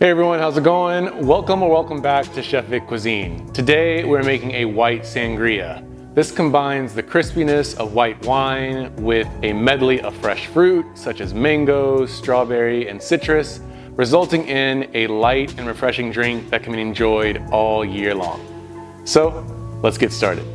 Hey everyone, how's it going? Welcome back to Chef Vic Cuisine. Today we're making a white sangria. This combines the crispiness of white wine with a medley of fresh fruit such as mango, strawberry, and citrus, resulting in a light and refreshing drink that can be enjoyed all year long. So, let's get started.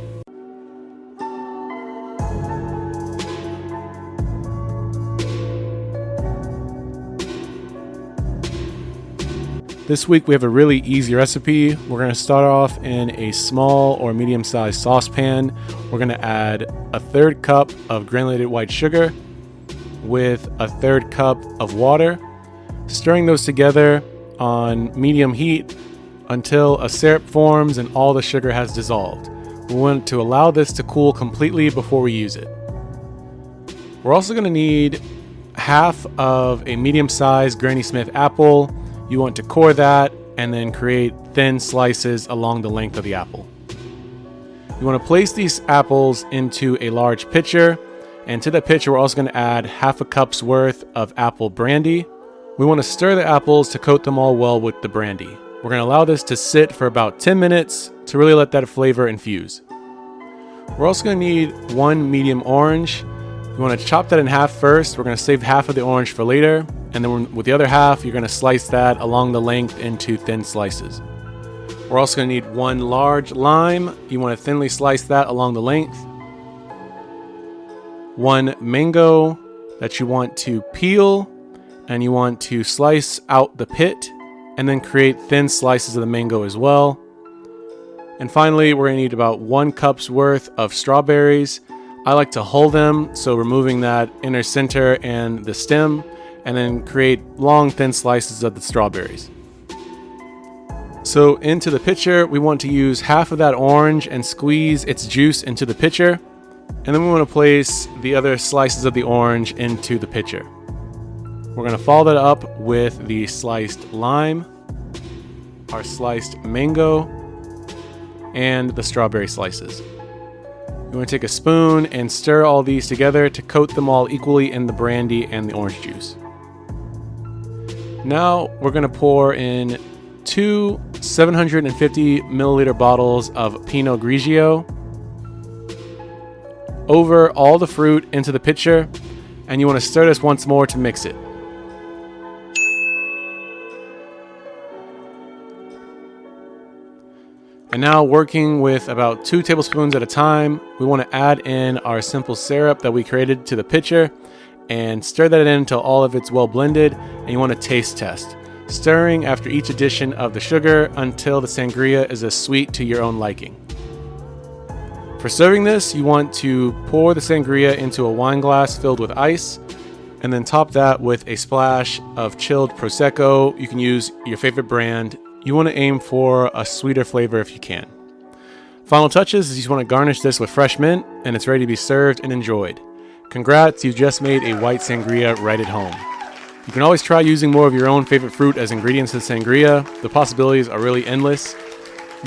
This week we have a really easy recipe. We're going to start off in a small or medium-sized saucepan. We're going to add a third cup of granulated white sugar with a third cup of water, stirring those together on medium heat until a syrup forms and all the sugar has dissolved. We want to allow this to cool completely before we use it. We're also going to need half of a medium-sized Granny Smith apple. You want to core that and then create thin slices along the length of the apple. You want to place these apples into a large pitcher, and to that pitcher we're also going to add half a cup's worth of apple brandy. We want to stir the apples to coat them all well with the brandy. We're going to allow this to sit for about 10 minutes to really let that flavor infuse. We're also going to need one medium orange. You want to chop that in half first. We're going to save half of the orange for later. And then with the other half, you're going to slice that along the length into thin slices. We're also going to need one large lime. You want to thinly slice that along the length. One mango that you want to peel, and you want to slice out the pit and then create thin slices of the mango as well. And finally, we're going to need about 1 cup's worth of strawberries. I like to hull them, so removing that inner center and the stem, and then create long thin slices of the strawberries. So into the pitcher, we want to use half of that orange and squeeze its juice into the pitcher. And then we want to place the other slices of the orange into the pitcher. We're going to follow that up with the sliced lime, our sliced mango, and the strawberry slices. You want to take a spoon and stir all these together to coat them all equally in the brandy and the orange juice. Now we're going to pour in 2 750 milliliter bottles of Pinot Grigio over all the fruit into the pitcher, and you want to stir this once more to mix it. And now, working with about 2 tablespoons at a time, we want to add in our simple syrup that we created to the pitcher and stir that in until all of it's well blended, and you want to taste test, stirring after each addition of the sugar until the sangria is as sweet to your own liking. For serving this, you want to pour the sangria into a wine glass filled with ice, and then top that with a splash of chilled Prosecco. You can use your favorite brand. You want to aim for a sweeter flavor if you can. Final touches is you want to garnish this with fresh mint, and it's ready to be served and enjoyed. Congrats, you just made a white sangria right at home. You can always try using more of your own favorite fruit as ingredients to the sangria. The possibilities are really endless.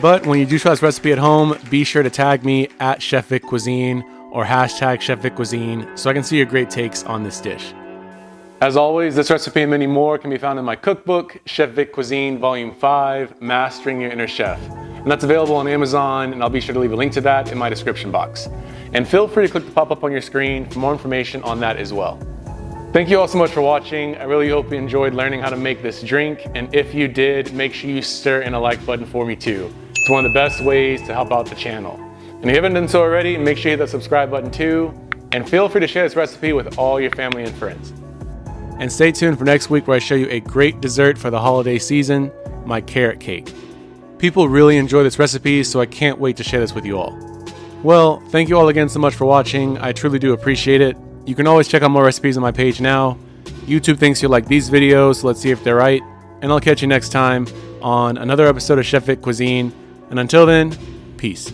But when you do try this recipe at home, be sure to tag me at Chef Vic Cuisine or hashtag Chef Vic Cuisine so I can see your great takes on this dish. As always, this recipe and many more can be found in my cookbook, Chef Vic Cuisine Volume 5, Mastering Your Inner Chef. And that's available on Amazon, and I'll be sure to leave a link to that in my description box. And feel free to click the pop-up on your screen for more information on that as well. Thank you all so much for watching. I really hope you enjoyed learning how to make this drink, and if you did, make sure you stir in a like button for me too. It's one of the best ways to help out the channel. And if you haven't done so already, make sure you hit that subscribe button too, and feel free to share this recipe with all your family and friends. And stay tuned for next week where I show you a great dessert for the holiday season, my carrot cake. People really enjoy this recipe, so I can't wait to share this with you all. Well, thank you all again so much for watching. I truly do appreciate it. You can always check out more recipes on my page now. YouTube thinks you'll like these videos, so let's see if they're right. And I'll catch you next time on another episode of Chef Vic Cuisine. And until then, peace.